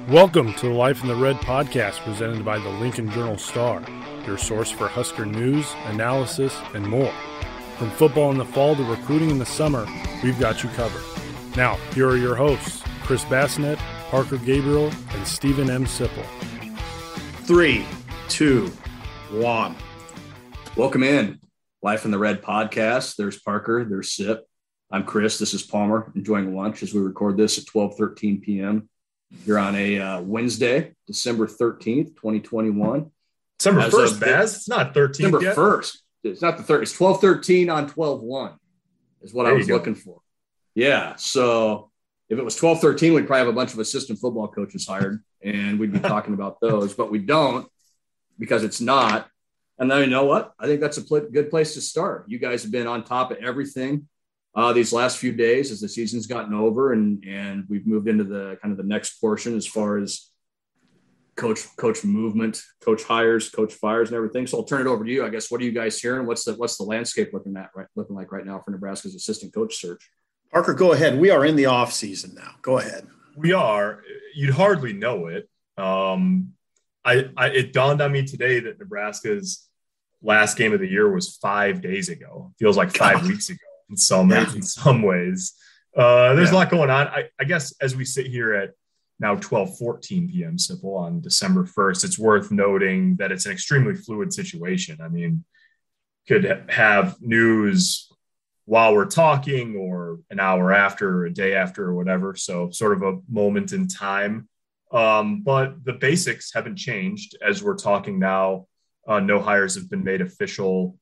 Welcome to the Life in the Red podcast presented by the Lincoln Journal-Star, your source for Husker news, analysis, and more. From football in the fall to recruiting in the summer, we've got you covered. Now, here are your hosts, Chris Bassinet, Parker Gabriel, and Stephen M. Sipple. 3, 2, 1. Welcome in. Life in the Red podcast. There's Parker, there's Sip. I'm Chris. This is Palmer, enjoying lunch as we record this at 12:13 p.m. You're on a Wednesday, December 13th, 2021. December 1st, Baz. It's not 13th December yet. 1st. It's not the 3rd. It's 12:13 on 12/1 is what I was looking for. Yeah. So if it was 12:13, we'd probably have a bunch of assistant football coaches hired, and we'd be talking about those. But we don't because it's not. And then you know what? I think that's a good place to start. You guys have been on top of everything these last few days as the season's gotten over, and we've moved into the kind of the next portion as far as coach movement, coach hires, coach fires, and everything. So I'll turn it over to you. I guess, what are you guys hearing? What's the landscape looking like right now for Nebraska's assistant coach search? Parker, go ahead. We are in the off season now. Go ahead. We are. You'd hardly know it. It dawned on me today that Nebraska's last game of the year was 5 days ago. Feels like 5 weeks ago in some ways. There's a lot going on. I guess as we sit here at now 12:14 p.m. Sipple on December 1st, it's worth noting that it's an extremely fluid situation. I mean, could have news while we're talking or an hour after or a day after or whatever. So sort of a moment in time. But the basics haven't changed as we're talking now. No hires have been made official.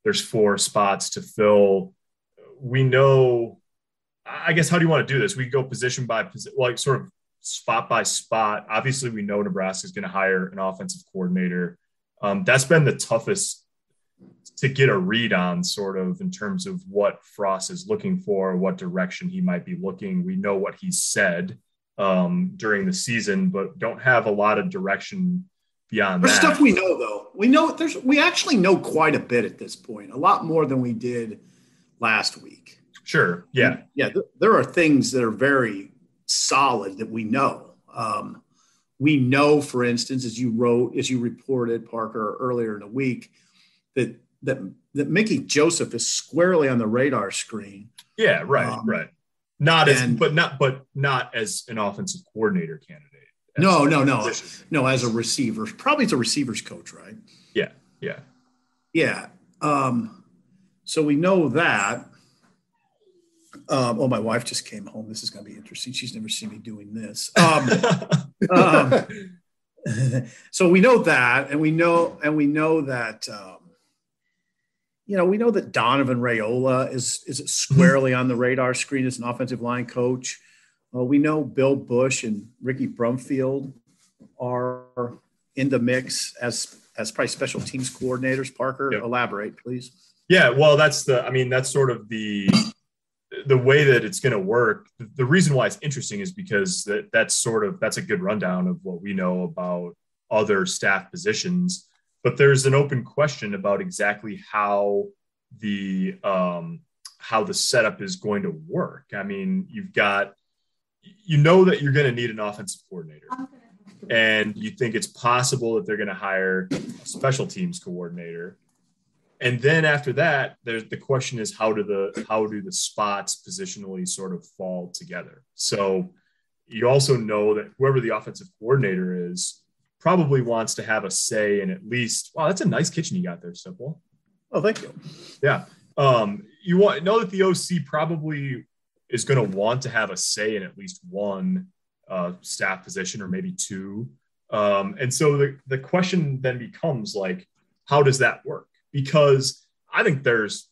There's 4 spots to fill. We know, I guess, how do you want to do this? We go position by position, like sort of spot by spot. Obviously, we know Nebraska is going to hire an offensive coordinator. That's been the toughest to get a read on, sort of, in terms of what Frost is looking for, what direction he might be looking. We know what he said during the season, but don't have a lot of direction beyond There's that. stuff we know, though. We actually know quite a bit at this point, a lot more than we did last week. Sure. Yeah. There are things that are very solid that we know. We know, for instance, as you reported, Parker, earlier in the week, that Mickey Joseph is squarely on the radar screen. Yeah. Right. Not as an offensive coordinator candidate. No. As a receiver, probably as a receivers coach, right? Yeah. So we know that. My wife just came home. This is going to be interesting. She's never seen me doing this. So we know that, and we know that. We know that Donovan Rayola is squarely on the radar screen as an offensive line coach. We know Bill Bush and Ricky Brumfield are in the mix as probably special teams coordinators. Parker, Yep. Elaborate, please. Yeah. Well, that's sort of the way that it's going to work. The reason why it's interesting is because that's a good rundown of what we know about other staff positions, but there's an open question about exactly how the setup is going to work. I mean, that you're going to need an offensive coordinator, and you think it's possible that they're going to hire a special teams coordinator. And then after that, the question is, how do the spots positionally sort of fall together? So you also know that whoever the offensive coordinator is probably wants to have a say in at least, wow, that's a nice kitchen you got there, Simple. Oh, thank you. Yeah. You know that the OC probably is going to want to have a say in at least one staff position or maybe 2. And so the question then becomes, like, how does that work? Because I think there's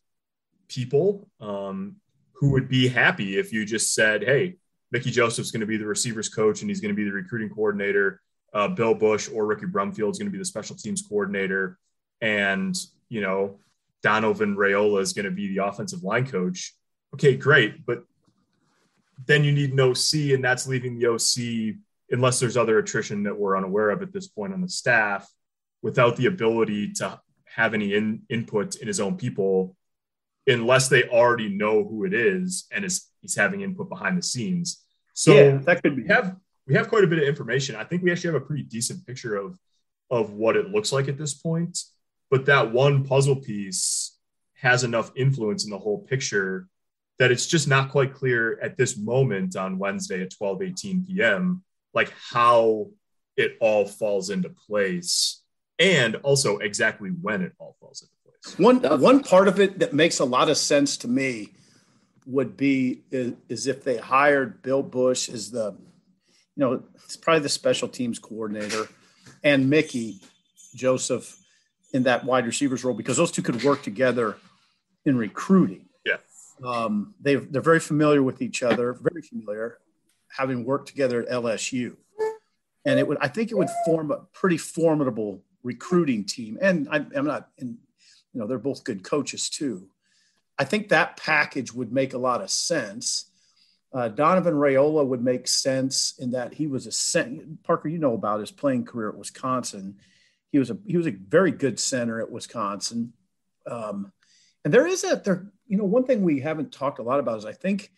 people who would be happy if you just said, hey, Mickey Joseph's going to be the receivers coach and he's going to be the recruiting coordinator. Bill Bush or Ricky Brumfield is going to be the special teams coordinator. And, Donovan Rayola is going to be the offensive line coach. Okay, great. But then you need an OC, and that's leaving the OC, unless there's other attrition that we're unaware of at this point on the staff, without the ability to have any input in his own people, unless they already know who it is and he's having input behind the scenes. So that could be. we have quite a bit of information. I think we actually have a pretty decent picture of what it looks like at this point. But that one puzzle piece has enough influence in the whole picture that it's just not quite clear at this moment on Wednesday at 12:18 p.m., like how it all falls into place, and also exactly when it all falls into place. One part of it that makes a lot of sense to me would be is if they hired Bill Bush as it's probably the special teams coordinator, and Mickey Joseph in that wide receivers role, because those two could work together in recruiting. Yeah. They're very familiar with each other, very familiar, having worked together at LSU. And I think it would form a pretty formidable recruiting team. And they're both good coaches too. I think that package would make a lot of sense. Donovan Rayola would make sense in that he was Parker, about his playing career at Wisconsin. He was a very good center at Wisconsin. And one thing we haven't talked a lot about is I think,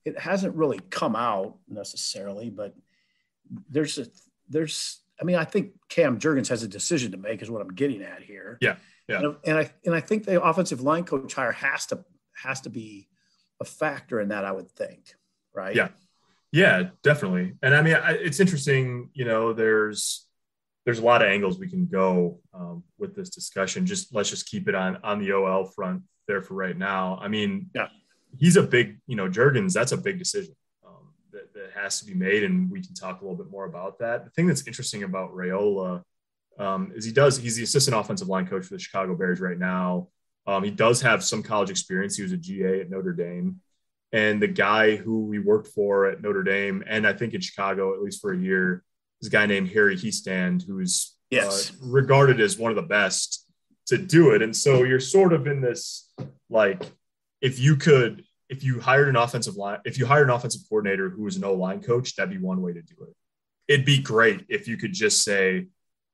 it hasn't really come out necessarily, but I think Cam Jergens has a decision to make is what I'm getting at here. Yeah. Yeah. And I think the offensive line coach hire has to be a factor in that, I would think. Right. Yeah. Yeah, definitely. And I mean, it's interesting, there's a lot of angles we can go with this discussion. Let's just keep it on the OL front there for right now. I mean, yeah, he's a big, jergens, that's a big decision that has to be made. And we can talk a little bit more about that. The thing that's interesting about Rayola is he's the assistant offensive line coach for the Chicago Bears right now. He does have some college experience. He was a GA at Notre Dame. And the guy who we worked for at Notre Dame, and I think in Chicago, at least for a year, is a guy named Harry Hiestand, who's regarded as one of the best to do it. And so you're sort of in this, like, if you hired an offensive coordinator who was an O-line coach, that'd be one way to do it. It'd be great if you could just say,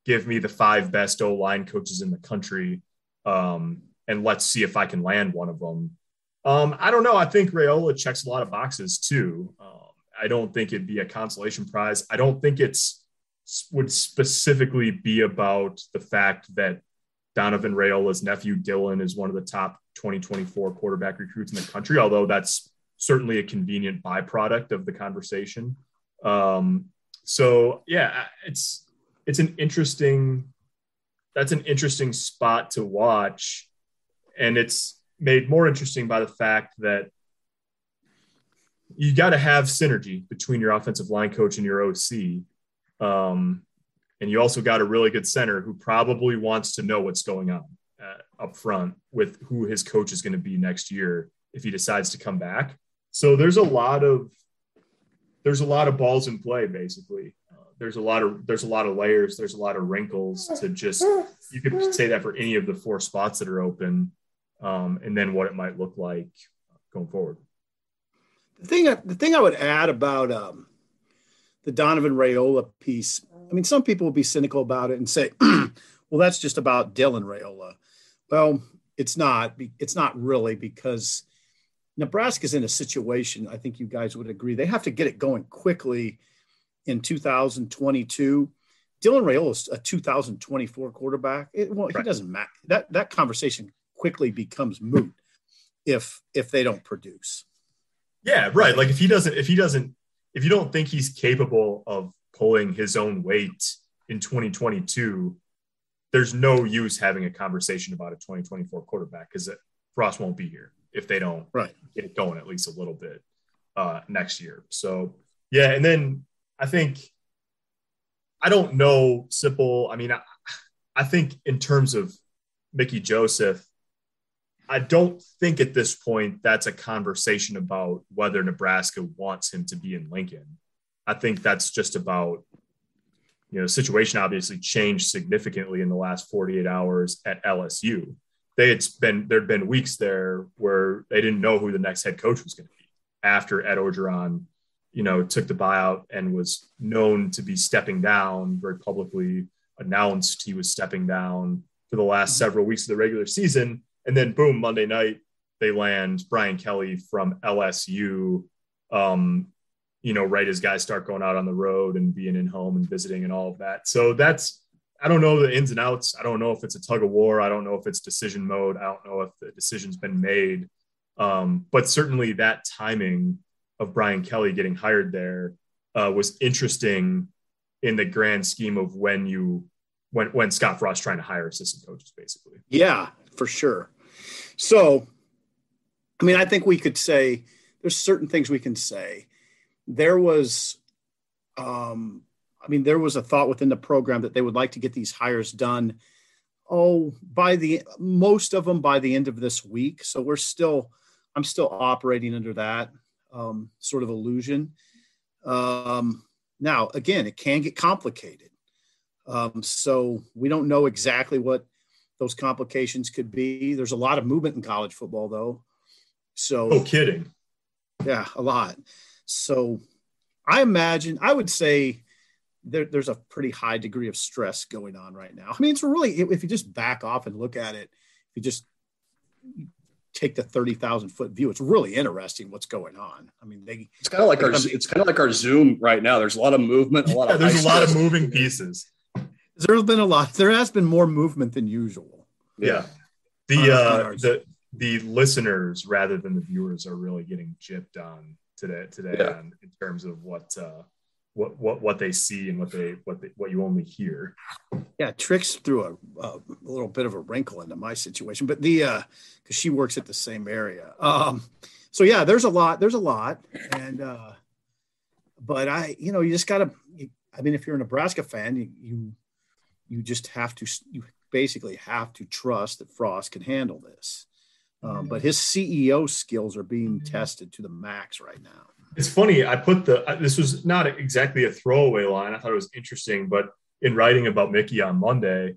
give me the 5 best O-line coaches in the country, and let's see if I can land one of them. I don't know. I think Rayola checks a lot of boxes too. I don't think it'd be a consolation prize. I don't think would specifically be about the fact that Donovan Rayola's nephew Dylan is one of the top 2024 quarterback recruits in the country, although that's certainly a convenient byproduct of the conversation. So yeah, that's an interesting spot to watch. And it's made more interesting by the fact that you got to have synergy between your offensive line coach and your OC. And you also got a really good center who probably wants to know what's going on up front with who his coach is going to be next year if he decides to come back. So there's a lot of balls in play, basically. There's a lot of layers. There's a lot of wrinkles to you could say that for any of the 4 spots that are open. And then what it might look like going forward. The thing I would add about the Donovan Rayola piece, I mean, some people will be cynical about it and say, well, that's just about Dylan Rayola. Well, it's not really, because Nebraska's in a situation, I think you guys would agree, they have to get it going quickly in 2022. Dylan Rayola is a 2024 quarterback. He doesn't matter. That conversation quickly becomes moot if they don't produce. Yeah, right. Like if you don't think he's capable of pulling his own weight in 2022, there's no use having a conversation about a 2024 quarterback, because Frost won't be here if they don't get it going at least a little bit next year. So yeah, and then I don't know, Sipple. I mean, I think in terms of Mickey Joseph, I don't think at this point that's a conversation about whether Nebraska wants him to be in Lincoln. I think that's just about, the situation obviously changed significantly in the last 48 hours at LSU. There'd been weeks there where they didn't know who the next head coach was going to be after Ed Orgeron, took the buyout and was known to be stepping down, very publicly announced he was stepping down for the last several weeks of the regular season. And then boom, Monday night, they land Brian Kelly from LSU right as guys start going out on the road and being in home and visiting and all of that. So I don't know the ins and outs. I don't know if it's a tug of war. I don't know if it's decision mode. I don't know if the decision's been made. But certainly that timing of Brian Kelly getting hired there was interesting in the grand scheme of when Scott Frost trying to hire assistant coaches, basically. Yeah, for sure. So, I mean, I think we could say there's certain things we can say. There was a thought within the program that they would like to get these hires done. Most of them by the end of this week. So I'm still operating under that sort of illusion. Now, again, it can get complicated. So we don't know exactly what those complications could be. There's a lot of movement in college football, though. So, no kidding. Yeah, a lot. So I would say there's a pretty high degree of stress going on right now. I mean, it's really, if you just back off and look at it, if you just take the 30,000 foot view, it's really interesting what's going on. I mean, it's kind of like our Zoom right now. There's a lot of movement, there's a lot of moving pieces. There has been more movement than usual. Yeah. The listeners rather than the viewers are really getting gypped on today in terms of what they see and what you only hear. Yeah, Trix threw a little bit of a wrinkle into my situation, but because she works at the same area. So yeah, there's a lot, and but you just gotta. I mean, if you're a Nebraska fan, you just have to. You basically have to trust that Frost can handle this. But his CEO skills are being tested to the max right now. It's funny. I put this was not exactly a throwaway line. I thought it was interesting, but in writing about Mickey on Monday,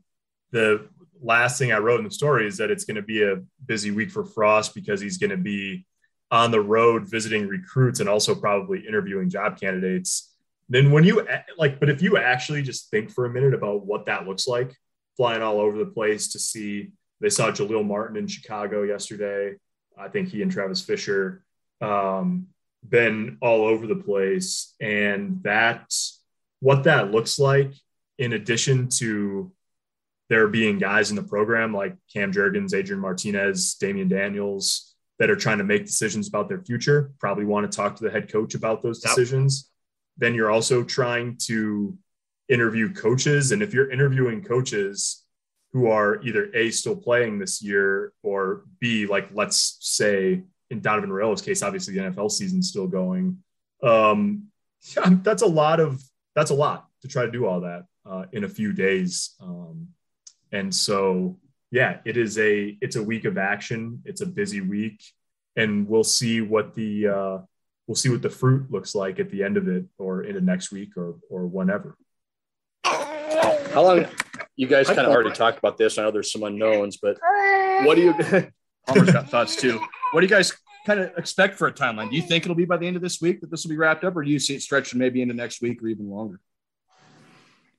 the last thing I wrote in the story is that it's going to be a busy week for Frost because he's going to be on the road visiting recruits and also probably interviewing job candidates. Then but if you actually just think for a minute about what that looks like, flying all over the place to see, they saw Jaleel Martin in Chicago yesterday. I think he and Travis Fisher been all over the place. And that's what that looks like, in addition to there being guys in the program like Cam Jergens, Adrian Martinez, Damian Daniels that are trying to make decisions about their future, probably want to talk to the head coach about those decisions. Then you're also trying to interview coaches. And if you're interviewing coaches who are either A, still playing this year, or B, like let's say in Donovan Rayola's case, obviously the NFL season's still going. That's a lot to try to do all that in a few days. And so, yeah, it's a week of action. It's a busy week, and we'll see what the fruit looks like at the end of it, or into next week or whenever. How long? You guys kind of already talked about this. I know there's some unknowns, but what do you? Palmer's got thoughts too. What do you guys kind of expect for a timeline? Do you think it'll be by the end of this week that this will be wrapped up, or do you see it stretching maybe into next week or even longer?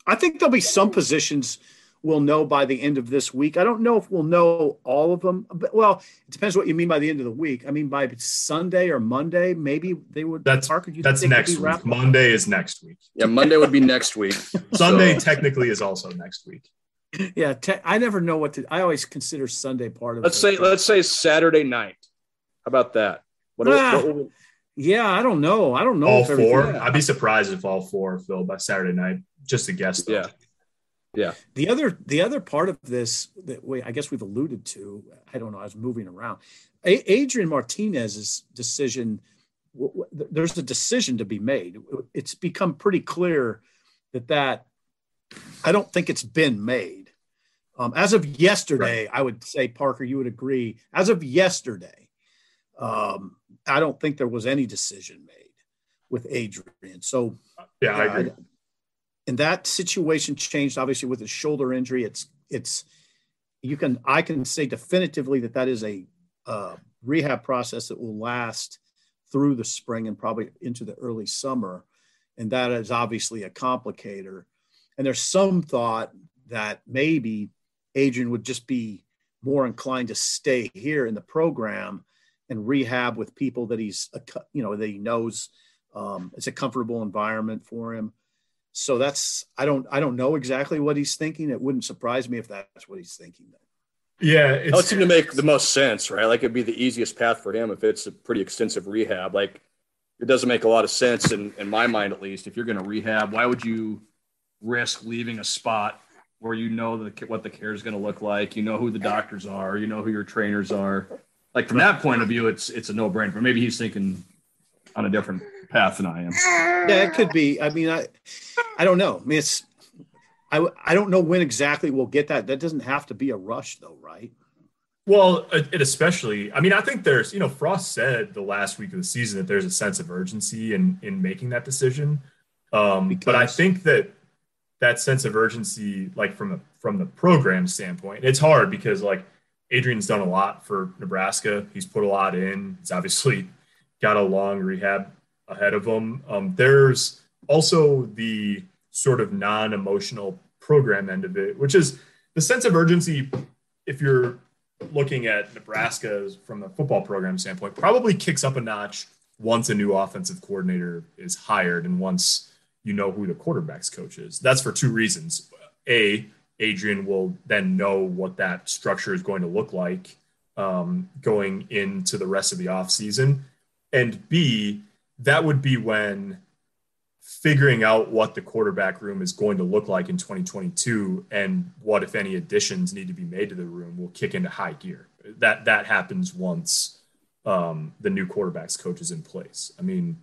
I think there'll be some positions we'll know by the end of this week. I don't know if we'll know all of them. But, well, it depends what you mean by the end of the week. I mean, by Sunday or Monday, maybe they would. That's next week. Monday is next week. Yeah, Monday would be next week. Sunday technically is also next week. Yeah, I never know what to. I always consider Sunday part of. Let's say Saturday night. How about that? Yeah, I don't know. All four. I'd be surprised if all four fill by Saturday night. Just a guess, though. Yeah. The other part of this that I guess we've alluded to, I don't know, I was moving around. Adrian Martinez's decision, there's a decision to be made. It's become pretty clear that I don't think it's been made. As of yesterday, right. I would say, Parker, you would agree. As of yesterday, I don't think there was any decision made with Adrian. So yeah, I agree. And that situation changed, obviously, with his shoulder injury. I can say definitively that is a rehab process that will last through the spring and probably into the early summer. And that is obviously a complicator. And there's some thought that maybe Adrian would just be more inclined to stay here in the program and rehab with people that that he knows. It's a comfortable environment for him. So I don't know exactly what he's thinking. It wouldn't surprise me if that's what he's thinking. Yeah. It would seem to make the most sense, right? Like, it'd be the easiest path for him if it's a pretty extensive rehab. Like, it doesn't make a lot of sense in my mind, at least. If you're going to rehab, why would you risk leaving a spot where you know what the care is going to look like? You know who the doctors are. You know who your trainers are. Like, from that point of view, it's a no-brainer. But maybe he's thinking on a different path than I am. Yeah, it could be. I mean, I don't know. I mean, I don't know when exactly we'll get that. That doesn't have to be a rush, though, right? Well, it especially, I mean, I think there's, Frost said the last week of the season that there's a sense of urgency in making that decision. But I think that sense of urgency, like from the program standpoint, it's hard because, like, Adrian's done a lot for Nebraska. He's put a lot in. He's obviously got a long rehab ahead of him. There's also the sort of non-emotional program end of it, which is the sense of urgency. If you're looking at Nebraska from a football program standpoint, probably kicks up a notch once a new offensive coordinator is hired and once you know who the quarterback's coach is. That's for two reasons. A, Adrian will then know what that structure is going to look like going into the rest of the offseason. And B, that would be when figuring out what the quarterback room is going to look like in 2022 and what, if any, additions need to be made to the room will kick into high gear. That happens once the new quarterback's coach is in place. I mean,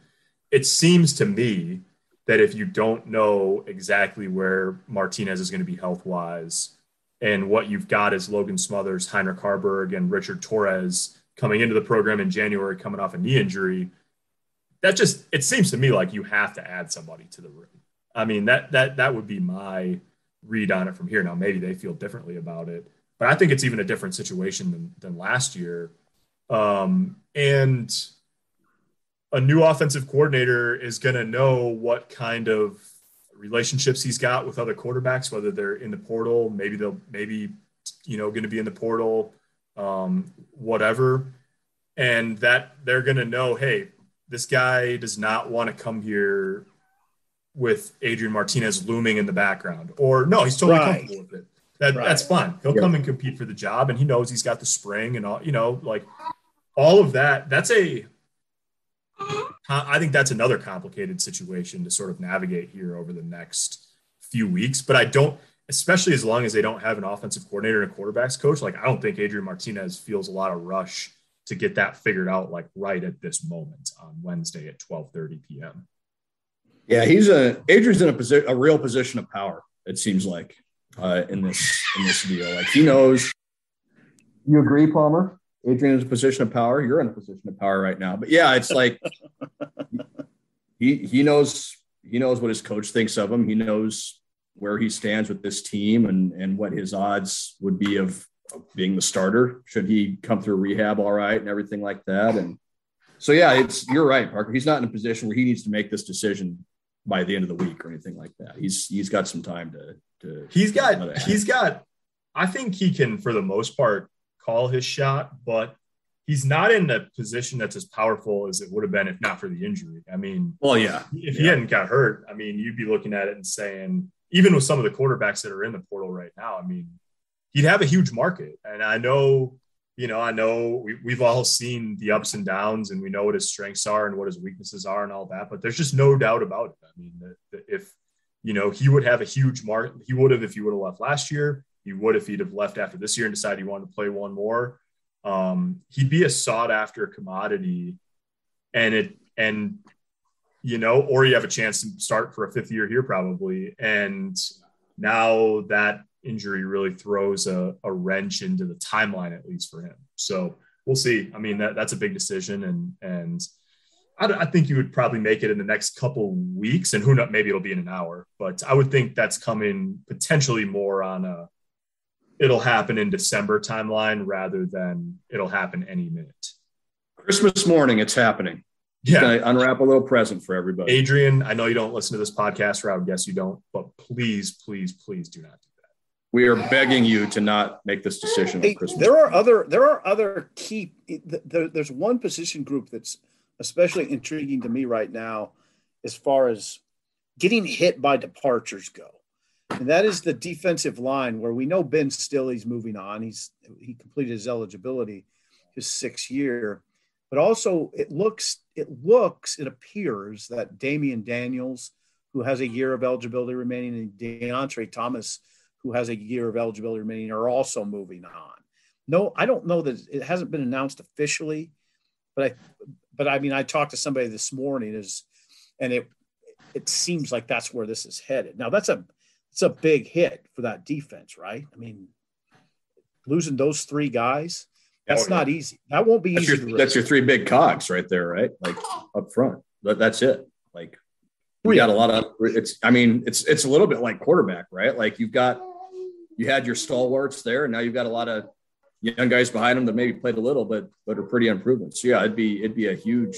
it seems to me that if you don't know exactly where Martinez is going to be health-wise and what you've got is Logan Smothers, Heinrich Harburg, and Richard Torres coming into the program in January coming off a knee injury, it seems to me like you have to add somebody to the room. I mean, that would be my read on it from here. Now, maybe they feel differently about it, but I think it's even a different situation than last year. And a new offensive coordinator is going to know what kind of relationships he's got with other quarterbacks, whether they're in the portal, maybe going to be in the portal, whatever. And that they're going to know, hey, this guy does not want to come here with Adrian Martinez looming in the background. Or, no, he's totally comfortable with it. That's fine. He'll come and compete for the job, and he knows he's got the spring and all, like all of that. I think that's another complicated situation to sort of navigate here over the next few weeks. But I don't, especially as long as they don't have an offensive coordinator and a quarterback's coach, like I don't think Adrian Martinez feels a lot of rush to get that figured out like right at this moment on Wednesday at 12:30 p.m. Yeah, Adrian's in a real position of power, it seems like, in this deal. Like, he knows. You agree, Palmer? Adrian is in a position of power. You're in a position of power right now. But yeah, it's like he knows what his coach thinks of him. He knows where he stands with this team and what his odds would be of being the starter should he come through rehab all right and everything like that. And so, yeah, you're right, Parker. He's not in a position where he needs to make this decision by the end of the week or anything like that. He's got some time to he's got I think he can, for the most part, call his shot, but he's not in a position that's as powerful as it would have been if not for the injury. I mean, well, yeah, if he hadn't got hurt, I mean, you'd be looking at it and saying, even with some of the quarterbacks that are in the portal right now, I mean, he'd have a huge market. And I know we've all seen the ups and downs and we know what his strengths are and what his weaknesses are and all that, but there's just no doubt about it. I mean, that if, he would have a huge market, he would have, if he would have left last year, he would if he'd have left after this year and decided he wanted to play one more. He'd be a sought after commodity or you have a chance to start for a fifth year here probably. And now that injury really throws a wrench into the timeline, at least for him. So we'll see. I mean, that's a big decision. And I think you would probably make it in the next couple weeks, and who knows, maybe it'll be in an hour, but I would think that's coming potentially more on it'll happen in December timeline rather than it'll happen any minute. Christmas morning, it's happening. Yeah. Gonna unwrap a little present for everybody. Adrian, I know you don't listen to this podcast, or I would guess you don't, but please, please, please do not do that. We are begging you to not make this decision on Christmas. There are other key. There's one position group that's especially intriguing to me right now, as far as getting hit by departures go, and that is the defensive line, where we know Ben Stilley's moving on. He completed his eligibility, his 6th year, but also it appears that Damian Daniels, who has a year of eligibility remaining, and DeAndre Thomas, who has a year of eligibility remaining, are also moving on. No, I don't know that it hasn't been announced officially, but I mean, I talked to somebody this morning and it seems like that's where this is headed. Now it's a big hit for that defense, right? I mean, losing those 3 guys, that's not easy. That won't be easy. That's your 3 big cogs right there, right? Like up front. That's it. Like you got a lot of it's a little bit like quarterback, right? Like you had your stalwarts there, and now you've got a lot of young guys behind them that maybe played a little, but are pretty unproven. So yeah, it'd be a huge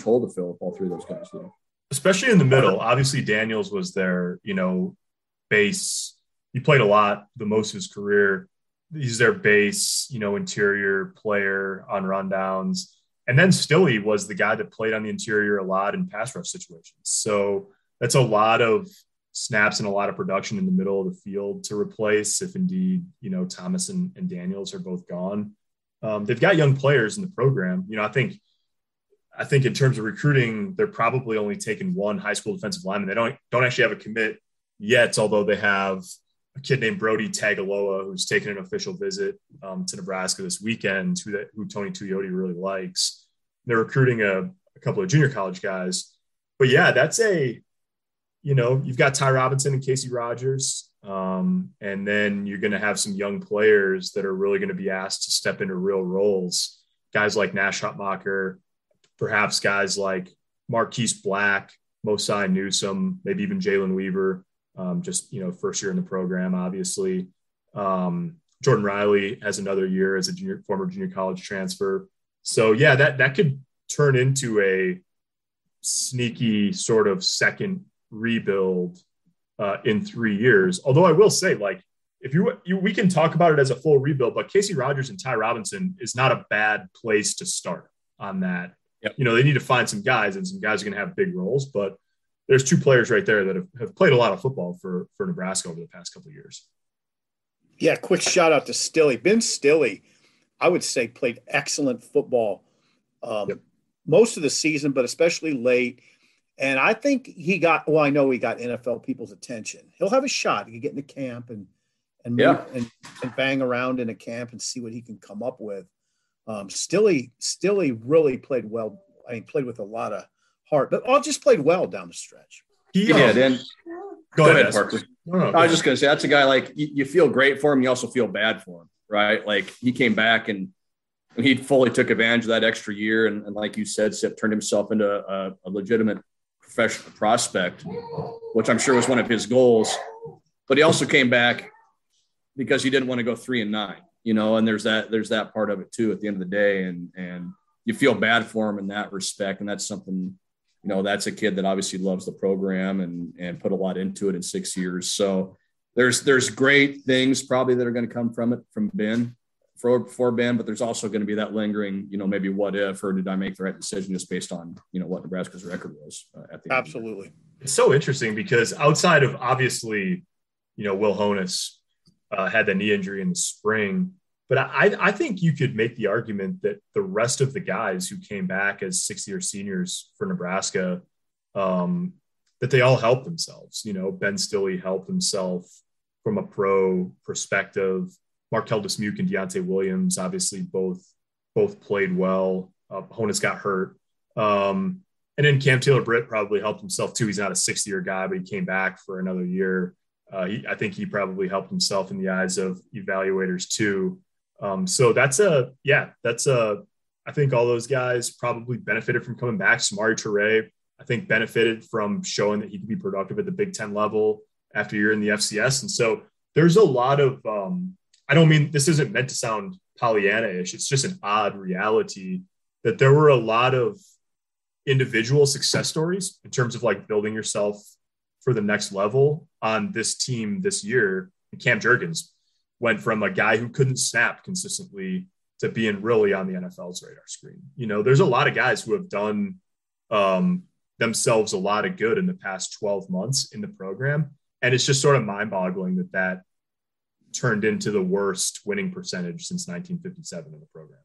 hole to fill if all 3 of those guys do. Especially in the middle. Obviously, Daniels was their, base. He played a lot, the most of his career. He's their base, interior player on rundowns. And then Stilley was the guy that played on the interior a lot in pass rush situations. So that's a lot of snaps and a lot of production in the middle of the field to replace if indeed, Thomas and Daniels are both gone. They've got young players in the program. I think in terms of recruiting, they're probably only taking 1 high school defensive lineman. They don't actually have a commit yet, although they have a kid named Brody Tagaloa who's taken an official visit to Nebraska this weekend, who Tony Tuioti really likes. They're recruiting a couple of junior college guys. But yeah, that's you've got Ty Robinson and Casey Rogers. And then you're going to have some young players that are really going to be asked to step into real roles. Guys like Nash Hutmacher, perhaps guys like Marquise Black, Mosai Newsome, maybe even Jalen Weaver, first year in the program, obviously. Jordan Riley has another year as a former junior college transfer. So yeah, that could turn into a sneaky sort of second rebuild in 3 years. Although I will say, we can talk about it as a full rebuild, but Casey Rogers and Ty Robinson is not a bad place to start on that. Yep. They need to find some guys, and some guys are going to have big roles, but there's 2 players right there that have played a lot of football for Nebraska over the past couple of years. Yeah, quick shout out to Stilley. Ben Stilley, I would say, played excellent football most of the season, but especially late. And I think I know he got NFL people's attention. He'll have a shot. He can get into camp and bang around in a camp and see what he can come up with. Stilley really played well. I mean, played with a lot of heart, but all just played well down the stretch. He did. And go ahead, Parker. No, I was just going to say, that's a guy, like, you feel great for him. You also feel bad for him, right? Like, he came back and he fully took advantage of that extra year. And like you said, Sip turned himself into a legitimate professional prospect, which I'm sure was one of his goals. But he also came back because he didn't want to go 3-9, and there's that part of it too at the end of the day. And you feel bad for him in that respect. And that's something, that's a kid that obviously loves the program and put a lot into it in 6 years. So there's great things probably that are going to come from it, from Ben, for Ben, but there's also going to be that lingering, maybe what if, or did I make the right decision just based on, what Nebraska's record was at the end. Absolutely. It's so interesting because outside of obviously, Will Honus had the knee injury in the spring, but I think you could make the argument that the rest of the guys who came back as 6-year seniors for Nebraska, that they all helped themselves. Ben Stilley helped himself from a pro perspective. Markel Dismuke and Deontay Williams, obviously both played well. Honus got hurt. And then Cam Taylor-Britt probably helped himself too. He's not a 6th-year guy, but he came back for another year. I think he probably helped himself in the eyes of evaluators too. So I think all those guys probably benefited from coming back. Samari Toure, I think, benefited from showing that he could be productive at the Big Ten level after a year in the FCS. And so there's a lot of, I don't mean, this isn't meant to sound Pollyanna-ish. It's just an odd reality that there were a lot of individual success stories in terms of like building yourself for the next level on this team this year. And Cam Jergens, went from a guy who couldn't snap consistently to being really on the NFL's radar screen. You know, there's a lot of guys who have done themselves a lot of good in the past 12 months in the program. And it's just sort of mind-boggling that turned into the worst winning percentage since 1957 in the program.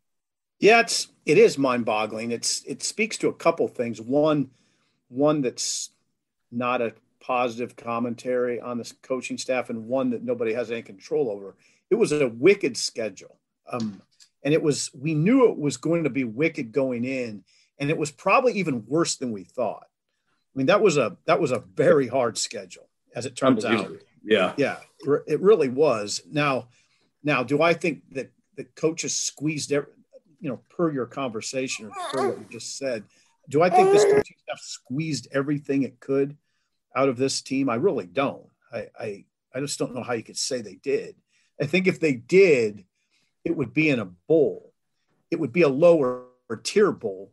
Yeah, it is mind-boggling. It speaks to a couple things. One that's not a positive commentary on the coaching staff, and one that nobody has any control over. It was a wicked schedule. And we knew it was going to be wicked going in, and it was probably even worse than we thought. I mean, that was a very hard schedule, as it turns out. Yeah. Yeah, it really was. Now, do I think that the coaches squeezed per your conversation or per what you just said, do I think this coaching staff squeezed everything it could out of this team? I really don't. I just don't know how you could say they did. I think if they did, it would be in a bowl. It would be a lower tier bowl.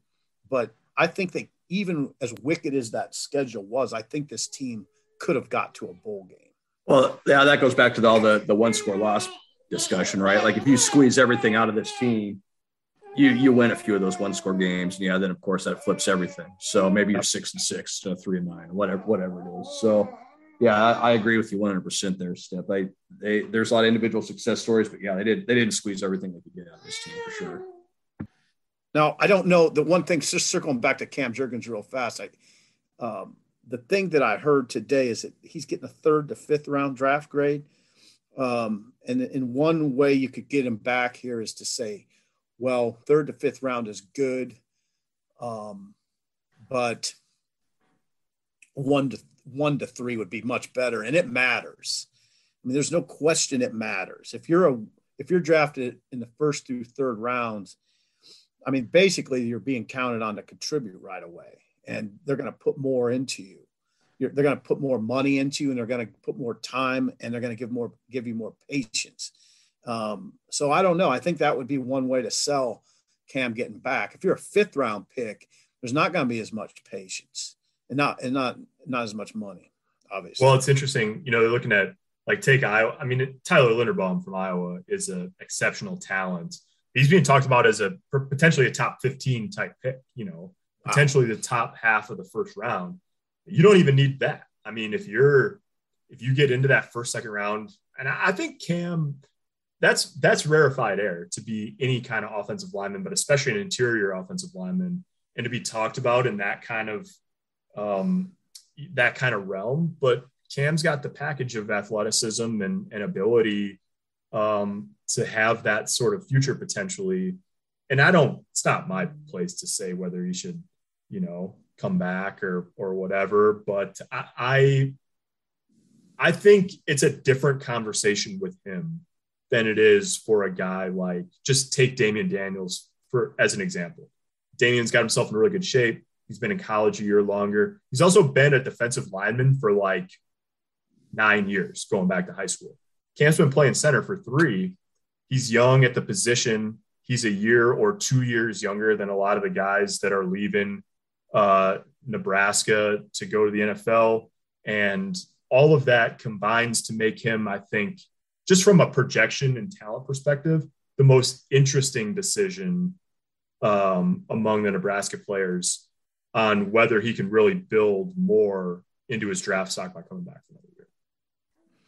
But I think that even as wicked as that schedule was, I think this team could have got to a bowl game. Well, yeah, that goes back to all the one-score loss discussion, right? Like if you squeeze everything out of this team, you win a few of those one-score games. And then, of course, that flips everything. So maybe you're 6-6 to 3-9, whatever it is. So, yeah, I agree with you 100% there, Steph. There's a lot of individual success stories, but, yeah, they didn't squeeze everything they could get out of this team for sure. Now, I don't know. The one thing, just circling back to Cam Jergens real fast, the thing that I heard today is that he's getting a 3rd to 5th round draft grade. And in one way you could get him back here is to say, well, 3rd to 5th round is good. But 1 to 3 would be much better. And it matters. I mean, there's no question it matters. If you're drafted in the 1st through 3rd rounds, I mean, basically you're being counted on to contribute right away. And they're going to put more into you. They're going to put more money into you, and they're going to put more time, and they're going to give you more patience. So I don't know. I think that would be one way to sell Cam getting back. If you're a 5th round pick, there's not going to be as much patience and not as much money, obviously. Well, it's interesting. They're looking at take Iowa. I mean, Tyler Linderbaum from Iowa is an exceptional talent. He's being talked about as potentially a top 15 type pick, potentially the top half of the 1st round. You don't even need that. I mean, if you get into that 1st, 2nd round, and I think Cam, that's rarefied air to be any kind of offensive lineman, but especially an interior offensive lineman, and to be talked about in that kind of realm. But Cam's got the package of athleticism and ability to have that sort of future potentially. And it's not my place to say whether he should, come back or whatever, but I think it's a different conversation with him than it is for a guy like, just take Damian Daniels as an example. Damian's got himself in really good shape. He's been in college a year longer. He's also been a defensive lineman for 9 years, going back to high school. Cam's been playing center for 3. He's young at the position. He's a year or 2 years younger than a lot of the guys that are leaving Nebraska to go to the NFL. And all of that combines to make him, I think, just from a projection and talent perspective, the most interesting decision among the Nebraska players on whether he can really build more into his draft stock by coming back for another year.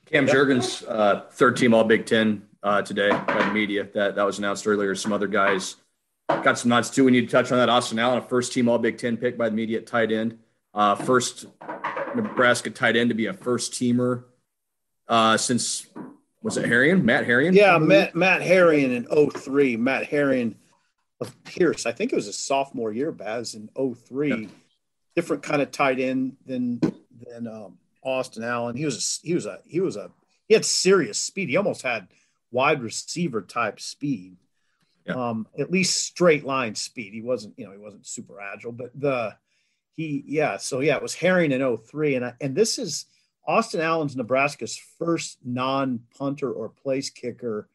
Cam Jergens, 3rd team All Big Ten today by the media. That was announced earlier. Some other guys got some nods too. We need to touch on that. Austin Allen, a 1st team All Big Ten pick by the media at tight end. First Nebraska tight end to be a 1st teamer since, was it Harrion? Matt Harrion? Yeah, Matt Harrion in 2003. Matt Harrion of Pierce. I think it was his sophomore year, Baz, in 2003. Yep. Different kind of tight end than Austin Allen. He had serious speed. He almost had wide receiver type speed. Yeah. At least straight line speed. He wasn't super agile, but it was Herring in 2003. And this is Austin Allen's Nebraska's first non-punter or place kicker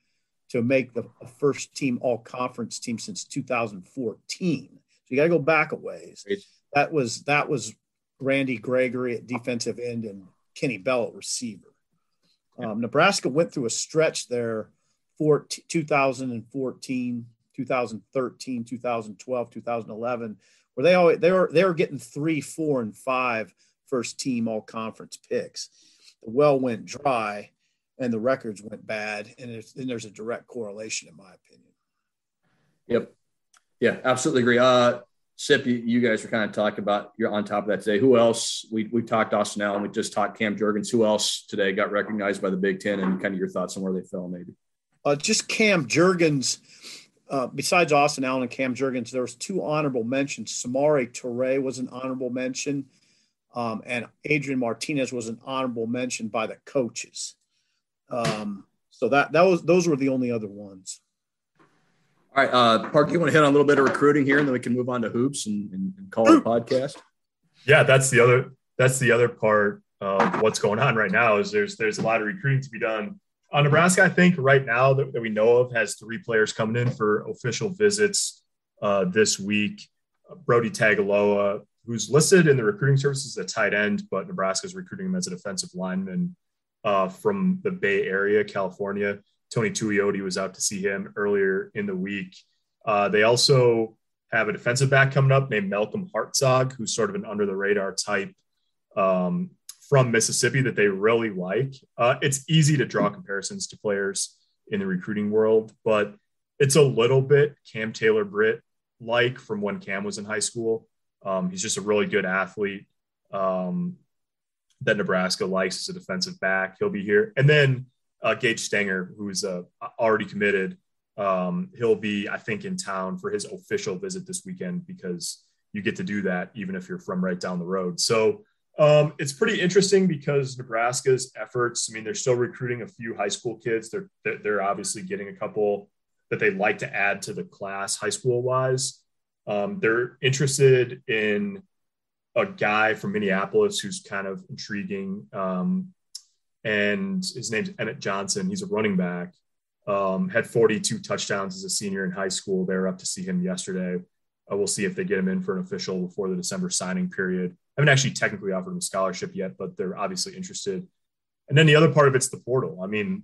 to make the 1st team all conference team since 2014. So you got to go back a ways. That was Randy Gregory at defensive end and Kenny Bell at receiver. Nebraska went through a stretch there for 2014, 2013, 2012, 2011, where they were getting 3, 4, and 5 first team all conference picks. The well went dry and the records went bad. And there's a direct correlation, in my opinion. Yep. Yeah, absolutely agree. Sip, you guys were kind of talking about, you're on top of that today. Who else? We talked Austin Allen. We just talked Cam Jergens. Who else today got recognized by the Big Ten, and kind of your thoughts on where they fell maybe? Just Cam Jergens. Besides Austin Allen and Cam Jergens, there was 2 honorable mentions. Samari Toure was an honorable mention, and Adrian Martinez was an honorable mention by the coaches. So those were the only other ones. All right, Park, you want to hit on a little bit of recruiting here, and then we can move on to hoops and call it a podcast? Yeah, that's the other part of what's going on right now. Is there's a lot of recruiting to be done. Nebraska, I think right now that we know of, has 3 players coming in for official visits this week. Brody Tagaloa, who's listed in the recruiting services as a tight end, but Nebraska is recruiting him as a defensive lineman from the Bay Area, California. Tony Tuioti was out to see him earlier in the week. They also have a defensive back coming up named Malcolm Hartzog, who's sort of an under-the-radar type from Mississippi that they really like. It's easy to draw comparisons to players in the recruiting world, but it's a little bit Cam Taylor-Britt like from when Cam was in high school. He's just a really good athlete that Nebraska likes as a defensive back. He'll be here. And then Gage Stenger, who's already committed. He'll be, I think, in town for his official visit this weekend, because you get to do that even if you're from right down the road. So it's pretty interesting because Nebraska's efforts, I mean, they're still recruiting a few high school kids. They're obviously getting a couple that they'd like to add to the class high school wise. They're interested in a guy from Minneapolis who's kind of intriguing. And his name's Emmett Johnson. He's a running back, had 42 touchdowns as a senior in high school. They were up to see him yesterday. We'll see if they get him in for an official before the December signing period. I haven't actually technically offered him a scholarship yet, but they're obviously interested. And then the other part of it's the portal. I mean,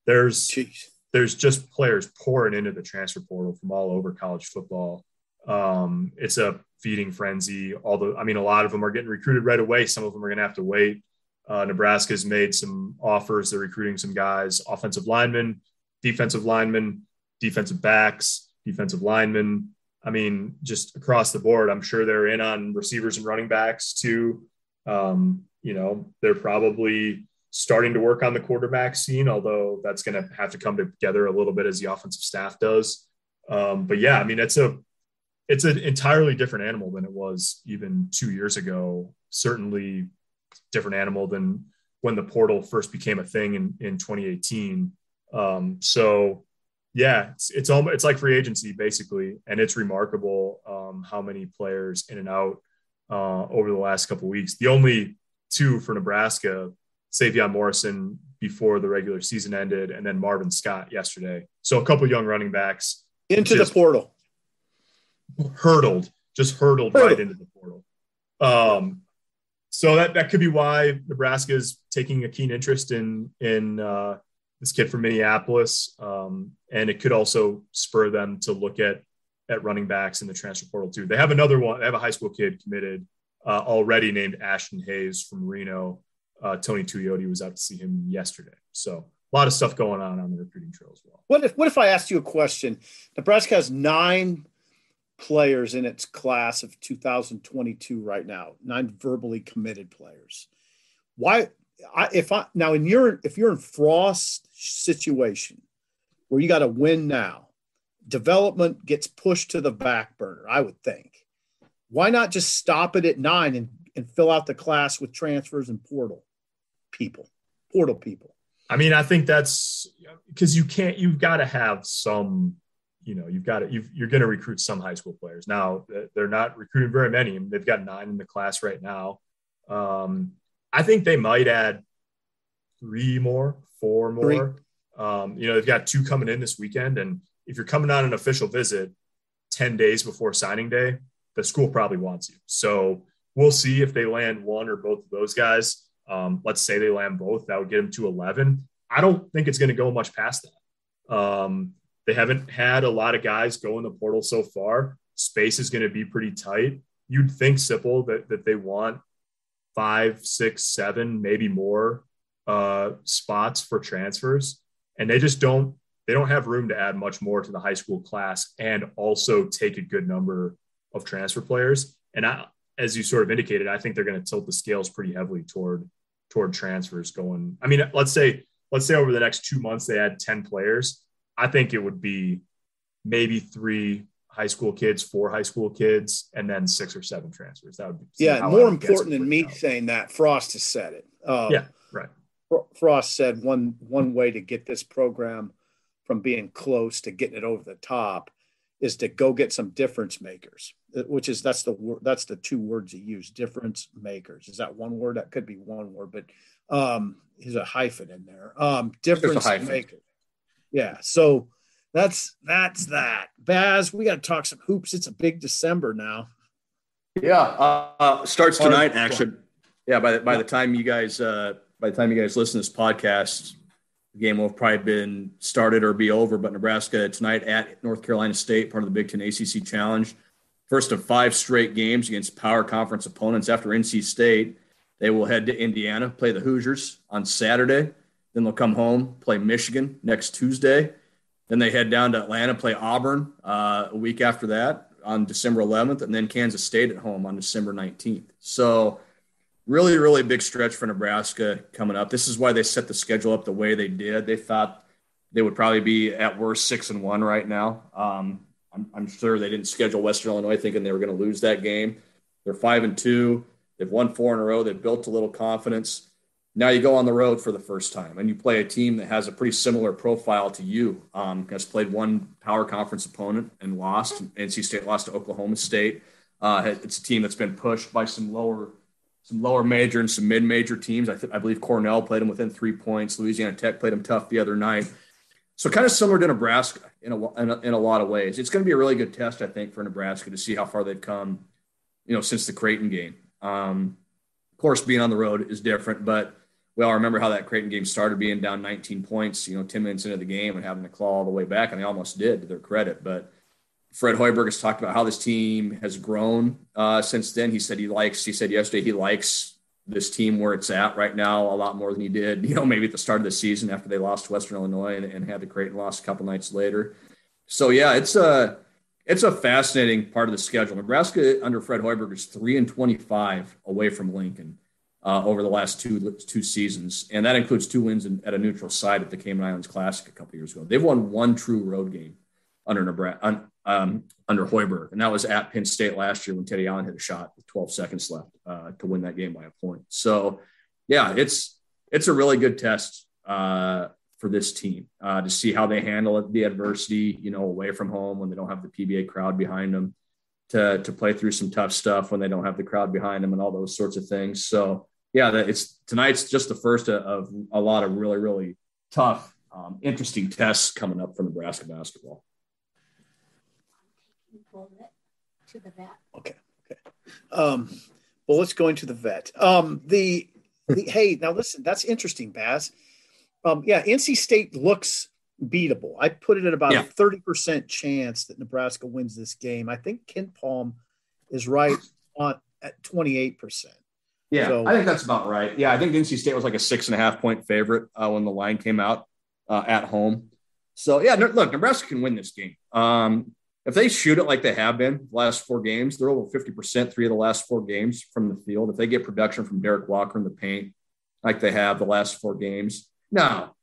there's just players pouring into the transfer portal from all over college football. It's a feeding frenzy. A lot of them are getting recruited right away. Some of them are going to have to wait. Nebraska's made some offers. They're recruiting some guys, offensive linemen, defensive backs, defensive linemen. I mean, just across the board, I'm sure they're in on receivers and running backs too. They're probably starting to work on the quarterback scene, although that's going to have to come together a little bit as the offensive staff does. But yeah, I mean, it's an entirely different animal than it was even 2 years ago. Certainly different animal than when the portal first became a thing in 2018. So yeah, it's like free agency basically. And it's remarkable how many players in and out over the last couple of weeks. The only 2 for Nebraska, Savion Morrison before the regular season ended, and then Marvin Scott yesterday. So a couple young running backs into the portal, hurtled right into the portal. So that could be why Nebraska is taking a keen interest in this kid from Minneapolis, and it could also spur them to look at running backs in the transfer portal too. They have another one. They have a high school kid committed already named Ashton Hayes from Reno. Tony Tuioti was out to see him yesterday. So a lot of stuff going on the recruiting trail as well. What if I asked you a question? Nebraska has 9 players in its class of 2022 right now, 9 verbally committed players. Why? If you're in Frost's situation where you got to win now, development gets pushed to the back burner, I would think. Why not just stop it at 9 and fill out the class with transfers and portal people? I mean, I think that's because you've got to have some, you're going to recruit some high school players. Now they're not recruiting very many. They've got 9 in the class right now. I think they might add 3 more, 4 more. They've got 2 coming in this weekend. And if you're coming on an official visit 10 days before signing day, the school probably wants you. So we'll see if they land one or both of those guys. Let's say they land both, that would get them to 11. I don't think it's going to go much past that. They haven't had a lot of guys go in the portal so far. Space is going to be pretty tight. You'd think, Sipple, that they want 5, 6, 7, maybe more spots for transfers. And they just don't have room to add much more to the high school class and also take a good number of transfer players. And as you sort of indicated, I think they're going to tilt the scales pretty heavily toward transfers going. I mean, let's say over the next 2 months, they add 10 players. I think it would be maybe 3 high school kids, 4 high school kids, and then 6 or 7 transfers. That would be more important than me saying that. Frost has said it. Right. Frost said one way to get this program from being close to getting it over the top is to go get some difference makers, which is that's the 2 words he used, difference makers. Is that one word? That could be one word, but there's a hyphen in there. Difference maker. Yeah. So that's that. Baz, we got to talk some hoops. It's a big December now. Yeah. Starts tonight, actually. Yeah. By the time you guys listen to this podcast, the game will have probably been started or be over. But Nebraska tonight at North Carolina State, part of the Big Ten ACC Challenge. First of 5 straight games against power conference opponents. After NC State, they will head to Indiana, play the Hoosiers on Saturday. Then they'll come home, play Michigan next Tuesday. Then they head down to Atlanta, play Auburn a week after that on December 11th, and then Kansas State at home on December 19th. So really, really big stretch for Nebraska coming up. This is why they set the schedule up the way they did. They thought they would probably be at worst 6-1 right now. I'm sure they didn't schedule Western Illinois thinking they were going to lose that game. They're 5-2. They've won 4 in a row. They've built a little confidence. Now you go on the road for the first time, and you play a team that has a pretty similar profile to you. Has played one power conference opponent and lost. NC State lost to Oklahoma State. It's a team that's been pushed by some lower major and some mid-major teams. I believe Cornell played them within 3 points. Louisiana Tech played them tough the other night. So kind of similar to Nebraska in a lot of ways. It's going to be a really good test, I think, for Nebraska to see how far they've come, since the Creighton game. Of course, being on the road is different, but we all remember how that Creighton game started, being down 19 points, 10 minutes into the game and having to claw all the way back, and they almost did, to their credit. But Fred Hoiberg has talked about how this team has grown since then. He said yesterday he likes this team where it's at right now a lot more than he did, maybe at the start of the season after they lost to Western Illinois and had the Creighton loss a couple nights later. So, yeah, it's a fascinating part of the schedule. Nebraska under Fred Hoiberg is 3-25 away from Lincoln over the last two seasons, and that includes 2 wins at a neutral site at the Cayman Islands Classic a couple years ago. They've won 1 true road game under Hoiberg, and that was at Penn State last year when Teddy Allen hit a shot with 12 seconds left to win that game by a point. So, yeah, it's a really good test for this team to see how they handle the adversity, away from home when they don't have the PBA crowd behind them, to play through some tough stuff when they don't have the crowd behind them and all those sorts of things. So, yeah, tonight's just the first of a lot of really, really tough, interesting tests coming up for Nebraska basketball. To the vet. Okay. Well, let's go into the vet. Hey, now listen, that's interesting, Baz. NC State looks beatable. I put it at about a 30% chance that Nebraska wins this game. I think Ken Palm is right at 28%. Yeah, so, I think that's about right. Yeah, I think NC State was like a 6.5-point favorite when the line came out at home. So, yeah, look, Nebraska can win this game. If they shoot it like they have been the last 4 games, they're over 50% 3 of the last 4 games from the field. If they get production from Derek Walker in the paint like they have the last 4 games, now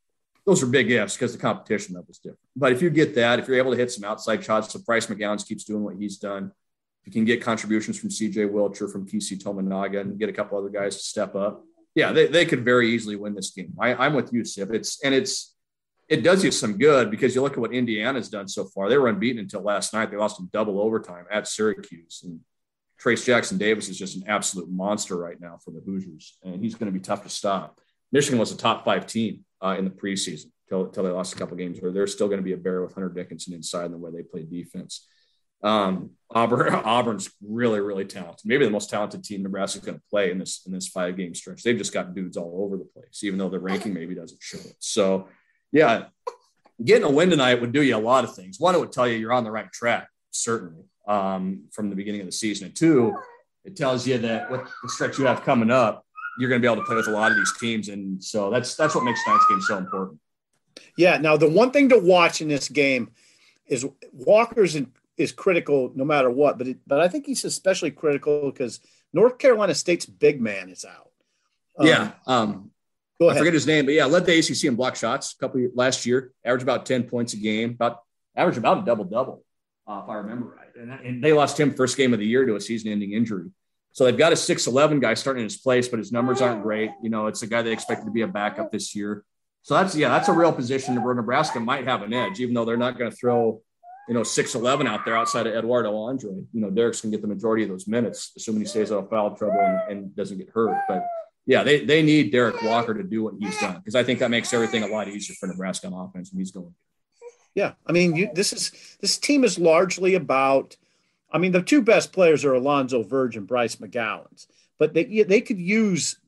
those are big ifs because the competition level is different. But if you get that, if you're able to hit some outside shots, so Bryce McGowan keeps doing what he's done, if you can get contributions from CJ Wilcher, from TC Tominaga, and get a couple other guys to step up, yeah, they could very easily win this game. I'm with you, Sip. It does you some good because you look at what Indiana's done so far. They were unbeaten until last night. They lost in double overtime at Syracuse. And Trace Jackson Davis is just an absolute monster right now for the Hoosiers, and he's going to be tough to stop. Michigan was a top 5 team in the preseason until they lost a couple games where they're still going to be a bear with Hunter Dickinson inside and the way they play defense. Auburn's really, really talented. Maybe the most talented team Nebraska's going to play in this 5-game stretch. They've just got dudes all over the place, even though the ranking maybe doesn't show it. So, yeah, getting a win tonight would do you a lot of things. One, it would tell you you're on the right track, certainly, from the beginning of the season. And two, it tells you that with the stretch you have coming up, you're going to be able to play with a lot of these teams. And so that's what makes tonight's game so important. Yeah. Now, the one thing to watch in this game is Walker's is critical no matter what, but I think he's especially critical because North Carolina State's big man is out. Go ahead. I forget his name, but yeah, led the ACC in block shots last year, averaged about 10 points a game, averaged about a double-double, if I remember right. And they lost him first game of the year to a season-ending injury. So they've got a 6'11" guy starting in his place, but his numbers aren't great. You know, it's a guy they expected to be a backup this year. So that's a real position where Nebraska might have an edge, even though they're not going to throw, 6'11" out there outside of Eduardo Andre. Derek's going to get the majority of those minutes, assuming he stays out of foul trouble and doesn't get hurt. But, yeah, they need Derek Walker to do what he's done because I think that makes everything a lot easier for Nebraska on offense when he's going. Yeah, I mean, this team is largely about – I mean, the two best players are Alonzo Verge and Bryce McGowan, but they could use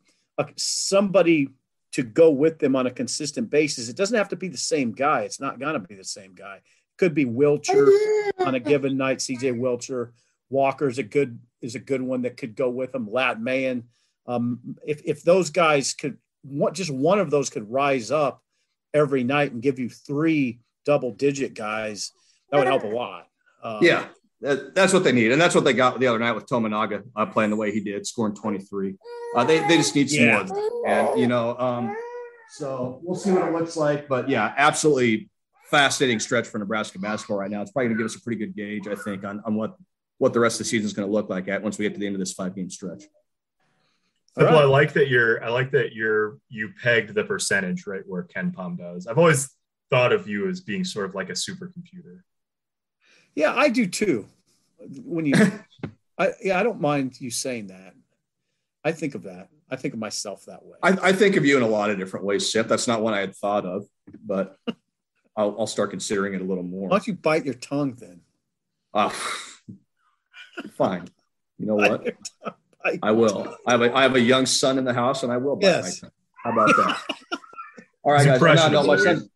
somebody to go with them on a consistent basis. It doesn't have to be the same guy. It's not going to be the same guy. It could be Wilcher on a given night. CJ Wilcher. Walker is a good one that could go with him. Lat Mayen. If those guys could, just one of those could rise up every night and give you 3 double-digit guys, that would help a lot. Yeah. That's what they need, and that's what they got the other night with Tominaga playing the way he did, scoring 23. They just need some more of that. And so we'll see what it looks like. But yeah, absolutely fascinating stretch for Nebraska basketball right now. It's probably going to give us a pretty good gauge, I think, on what the rest of the season is going to look like once we get to the end of this 5-game stretch. Right. I like that you pegged the percentage right where Ken Palm does. I've always thought of you as being sort of like a supercomputer. Yeah, I do too. I don't mind you saying that. I think of that. I think of myself that way. I think of you in a lot of different ways, Sip. That's not one I had thought of, but I'll start considering it a little more. Why don't you bite your tongue then? Fine. You know what? I will. I have a young son in the house, and I will bite my tongue. How about that? All right, guys.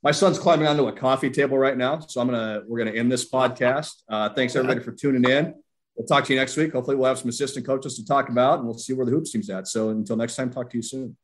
My son's climbing onto a coffee table right now, so we're gonna end this podcast. Thanks everybody for tuning in. We'll talk to you next week. Hopefully, we'll have some assistant coaches to talk about, and we'll see where the hoops team's at. So until next time, talk to you soon.